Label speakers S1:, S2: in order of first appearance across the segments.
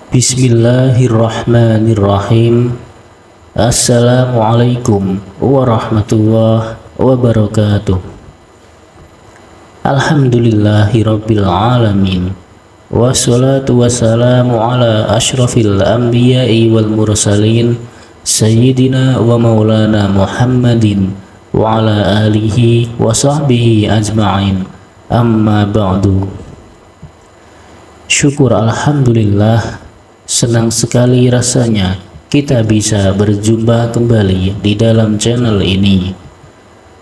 S1: Bismillahirrahmanirrahim. Assalamualaikum warahmatullahi wabarakatuh. Alhamdulillahirabbil alamin. Wassalatu wassalamu ala asyrafil anbiya'i wal mursalin sayyidina wa maulana Muhammadin wa ala alihi wa sahbihi ajma'in. Amma ba'du. Syukur alhamdulillah, senang sekali rasanya kita bisa berjumpa kembali di dalam channel ini.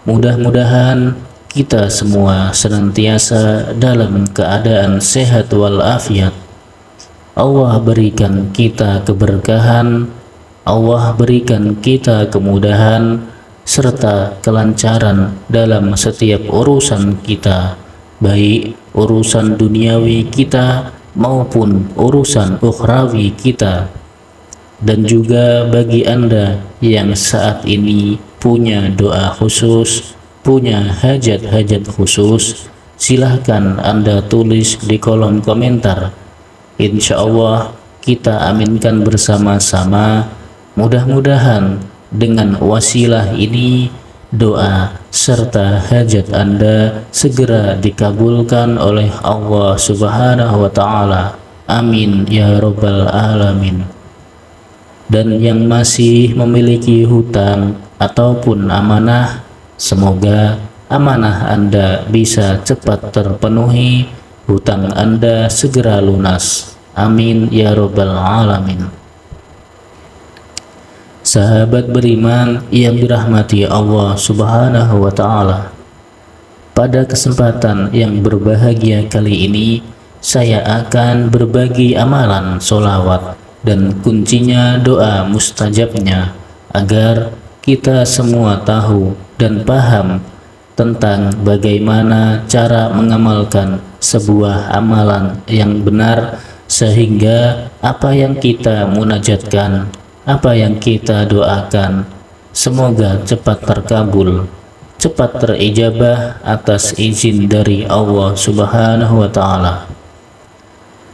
S1: Mudah-mudahan kita semua senantiasa dalam keadaan sehat walafiat. Allah berikan kita keberkahan, Allah berikan kita kemudahan serta kelancaran dalam setiap urusan kita, baik urusan duniawi kita maupun urusan ukhrawi kita. Dan juga bagi Anda yang saat ini punya doa khusus, punya hajat-hajat khusus, silahkan Anda tulis di kolom komentar. Insya Allah kita aminkan bersama-sama. Mudah-mudahan dengan wasilah ini doa serta hajat Anda segera dikabulkan oleh Allah Subhanahu wa Ta'ala. Amin ya Rabbal Alamin. Dan yang masih memiliki hutang ataupun amanah, semoga amanah Anda bisa cepat terpenuhi, hutang Anda segera lunas. Amin ya Rabbal Alamin. Sahabat beriman yang dirahmati Allah Subhanahu wa Ta'ala, pada kesempatan yang berbahagia kali ini saya akan berbagi amalan sholawat dan kuncinya doa mustajabnya, agar kita semua tahu dan paham tentang bagaimana cara mengamalkan sebuah amalan yang benar, sehingga apa yang kita munajatkan, apa yang kita doakan, semoga cepat terkabul, cepat terijabah atas izin dari Allah Subhanahu wa Ta'ala,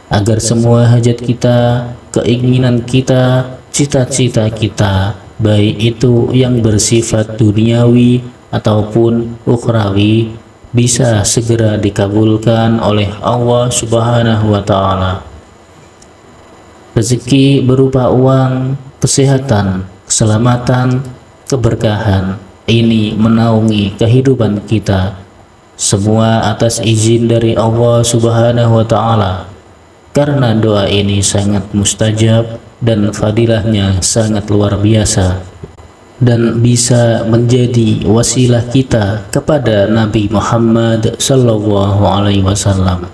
S1: agar semua hajat kita, keinginan kita, cita-cita kita, baik itu yang bersifat duniawi ataupun ukhrawi, bisa segera dikabulkan oleh Allah Subhanahu wa Ta'ala. Rezeki berupa uang, kesehatan, keselamatan, keberkahan ini menaungi kehidupan kita, semua atas izin dari Allah Subhanahu wa Ta'ala. Karena doa ini sangat mustajab dan fadilahnya sangat luar biasa, dan bisa menjadi wasilah kita kepada Nabi Muhammad sallallahu alaihi wasallam.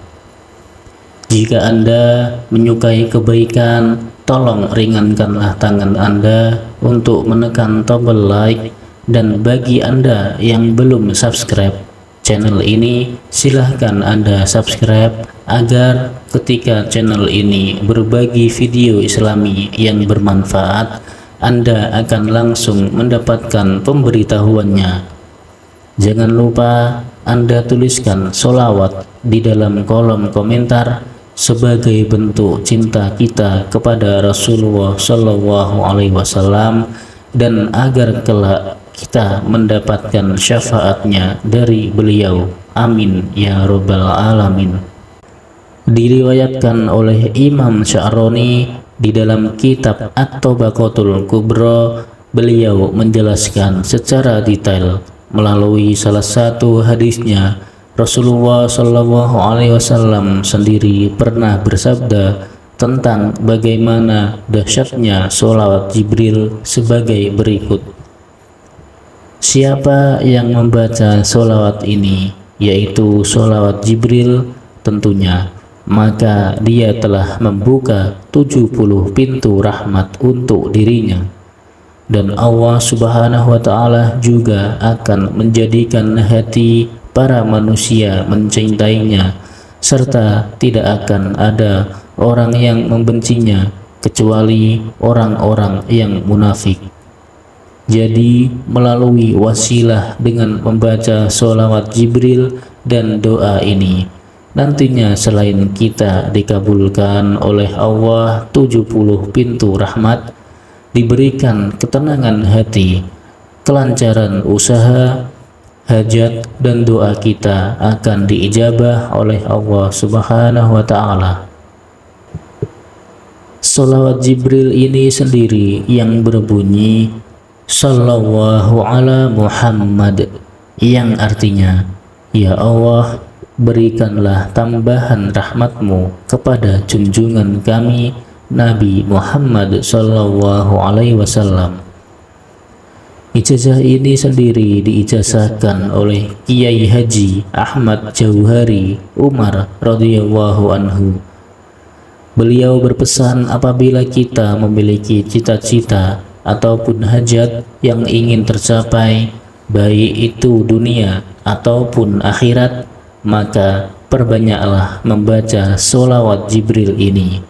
S1: Jika Anda menyukai kebaikan, tolong ringankanlah tangan Anda untuk menekan tombol like, dan bagi Anda yang belum subscribe channel ini, silahkan Anda subscribe agar ketika channel ini berbagi video Islami yang bermanfaat, Anda akan langsung mendapatkan pemberitahuannya. Jangan lupa Anda tuliskan sholawat di dalam kolom komentar sebagai bentuk cinta kita kepada Rasulullah Shallallahu Alaihi Wasallam, dan agar kelak kita mendapatkan syafaatnya dari beliau. Amin ya Rabbal Alamin. Diriwayatkan oleh Imam Sya'rani di dalam kitab At-Tabaqatul Kubra, beliau menjelaskan secara detail melalui salah satu hadisnya, Rasulullah Shallallahu Alaihi Wasallam sendiri pernah bersabda tentang bagaimana dahsyatnya sholawat Jibril sebagai berikut. Siapa yang membaca sholawat ini, yaitu sholawat Jibril tentunya, maka dia telah membuka 70 pintu rahmat untuk dirinya, dan Allah Subhanahu wa Ta'ala juga akan menjadikan hati para manusia mencintainya, serta tidak akan ada orang yang membencinya kecuali orang-orang yang munafik. Jadi melalui wasilah dengan membaca sholawat Jibril dan doa ini, nantinya selain kita dikabulkan oleh Allah 70 pintu rahmat, diberikan ketenangan hati, kelancaran usaha, hajat dan doa kita akan diijabah oleh Allah Subhanahu wa Ta'ala. Sholawat Jibril ini sendiri yang berbunyi Sallallahu ala Muhammad, yang artinya, ya Allah, berikanlah tambahan rahmatmu kepada junjungan kami Nabi Muhammad Sallallahu Alaihi Wasallam. Ijazah ini sendiri diijazahkan oleh Kiai Haji Ahmad Jauhari Umar radhiyallahu anhu. Beliau berpesan, apabila kita memiliki cita-cita ataupun hajat yang ingin tercapai, baik itu dunia ataupun akhirat, maka perbanyaklah membaca sholawat Jibril ini.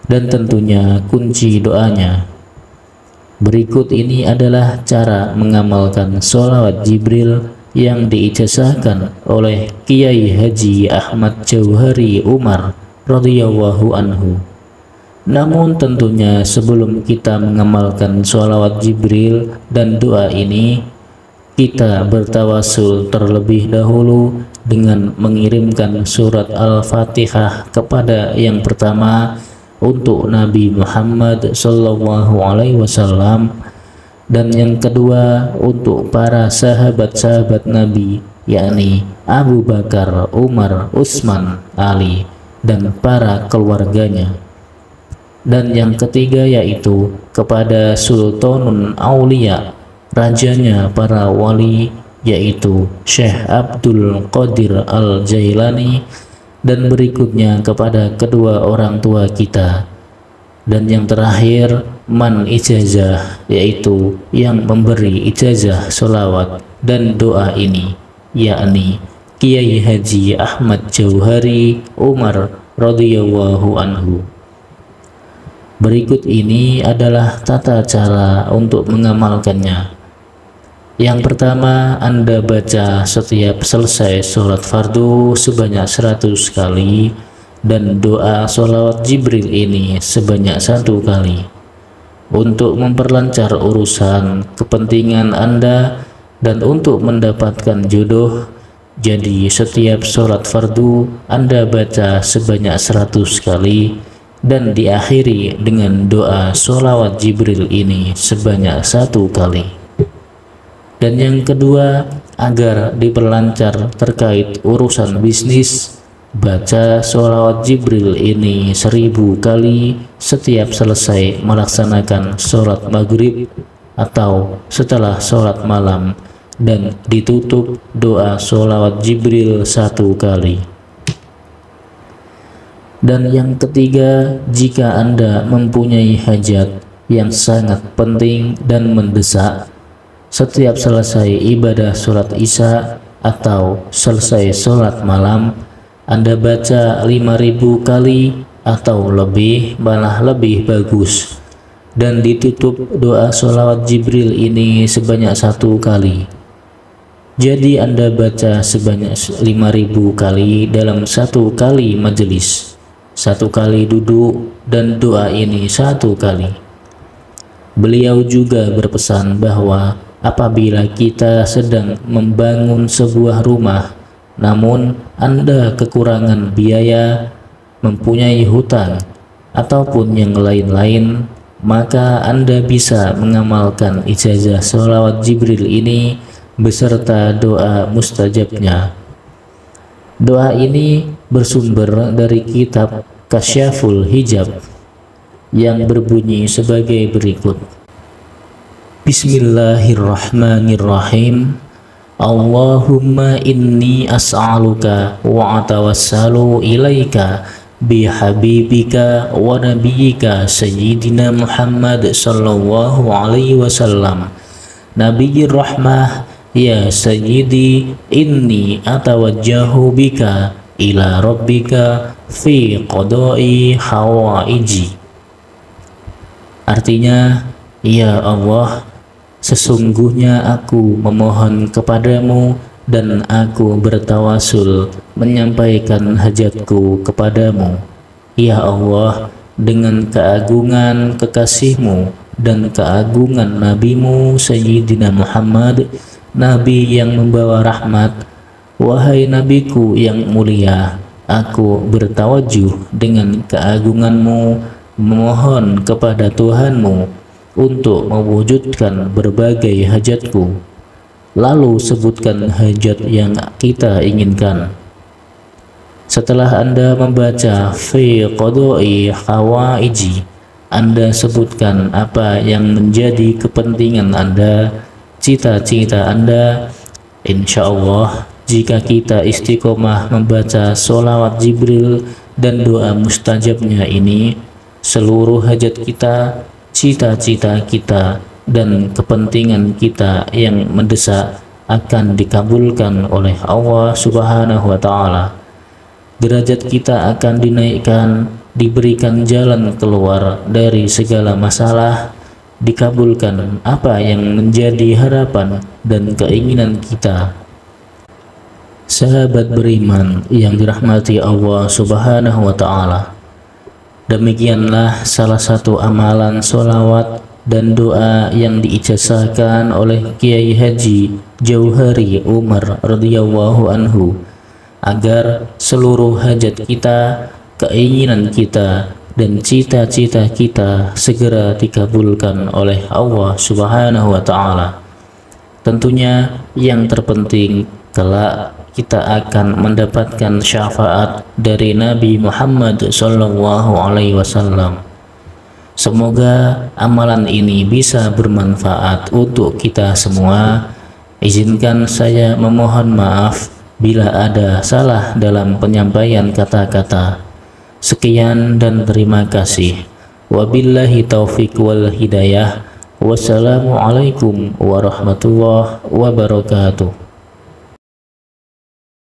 S1: Dan tentunya kunci doanya. Berikut ini adalah cara mengamalkan sholawat Jibril yang diijazahkan oleh Kiai Haji Ahmad Jauhari Umar radhiyallahu anhu. Namun tentunya sebelum kita mengamalkan sholawat Jibril dan doa ini, kita bertawasul terlebih dahulu dengan mengirimkan surat Al-Fatihah kepada yang pertama untuk Nabi Muhammad Sallallahu Alaihi Wasallam, dan yang kedua untuk para sahabat-sahabat Nabi, yakni Abu Bakar, Umar, Utsman, Ali, dan para keluarganya. Dan yang ketiga yaitu kepada Sultanul Aulia, rajanya para wali, yaitu Syekh Abdul Qadir Al-Jailani, dan berikutnya kepada kedua orang tua kita. Dan yang terakhir man ijazah, yaitu yang memberi ijazah sholawat dan doa ini, yakni Kiai Haji Ahmad Jauhari Umar radhiyallahu anhu. Berikut ini adalah tata cara untuk mengamalkannya. Yang pertama, Anda baca setiap selesai sholat fardu sebanyak 100 kali, dan doa sholawat Jibril ini sebanyak 1 kali. Untuk memperlancar urusan kepentingan Anda dan untuk mendapatkan jodoh, jadi setiap sholat fardu Anda baca sebanyak 100 kali, dan diakhiri dengan doa sholawat Jibril ini sebanyak 1 kali. Dan yang kedua, agar diperlancar terkait urusan bisnis, baca sholawat Jibril ini 1000 kali setiap selesai melaksanakan sholat maghrib atau setelah sholat malam, dan ditutup doa sholawat Jibril 1 kali. Dan yang ketiga, jika Anda mempunyai hajat yang sangat penting dan mendesak, setiap selesai ibadah sholat isya atau selesai sholat malam, Anda baca 5000 kali atau lebih, malah lebih bagus, dan ditutup doa sholawat Jibril ini sebanyak 1 kali. Jadi Anda baca sebanyak 5000 kali dalam 1 kali majelis, 1 kali duduk, dan doa ini 1 kali. Beliau juga berpesan bahwa apabila kita sedang membangun sebuah rumah, namun Anda kekurangan biaya, mempunyai hutang, ataupun yang lain-lain, maka Anda bisa mengamalkan ijazah sholawat Jibril ini beserta doa mustajabnya. Doa ini bersumber dari kitab Kasyaful Hijab yang berbunyi sebagai berikut. Bismillahirrahmanirrahim. Allahumma inni as'aluka wa atawassalu ilaika bihabibika wa nabiyyika sayyidina Muhammad sallallahu alaihi wasallam Nabiyyir rahmah, ya sayyidi inni atawajjahu bika ila rabbika fi qada'i hawaiji. Artinya, ya Allah, sesungguhnya aku memohon kepadamu dan aku bertawasul menyampaikan hajatku kepadamu. Ya Allah, dengan keagungan kekasihmu dan keagungan nabimu Sayyidina Muhammad, Nabi yang membawa rahmat, wahai nabiku yang mulia, aku bertawajuh dengan keagunganmu, memohon kepada Tuhanmu untuk mewujudkan berbagai hajatku. Lalu sebutkan hajat yang kita inginkan. Setelah Anda membaca fi qadai hawaiji, Anda sebutkan apa yang menjadi kepentingan Anda, cita-cita Anda. Insya Allah, jika kita istiqomah membaca sholawat Jibril dan doa mustajabnya ini, seluruh hajat kita, cita-cita kita, dan kepentingan kita yang mendesak akan dikabulkan oleh Allah Subhanahu wa Ta'ala. Derajat kita akan dinaikkan, diberikan jalan keluar dari segala masalah, dikabulkan apa yang menjadi harapan dan keinginan kita. Sahabat beriman yang dirahmati Allah Subhanahu wa Ta'ala, demikianlah salah satu amalan sholawat dan doa yang diijazahkan oleh Kiai Haji Jauhari Umar radhiyallahu anhu, agar seluruh hajat kita, keinginan kita, dan cita-cita kita segera dikabulkan oleh Allah Subhanahu wa Ta'ala. Tentunya yang terpenting, kelak kita akan mendapatkan syafaat dari Nabi Muhammad SAW. Semoga amalan ini bisa bermanfaat untuk kita semua. Izinkan saya memohon maaf bila ada salah dalam penyampaian kata-kata. Sekian dan terima kasih. Wabillahi taufiq wal hidayah. Wassalamualaikum warahmatullahi wabarakatuh.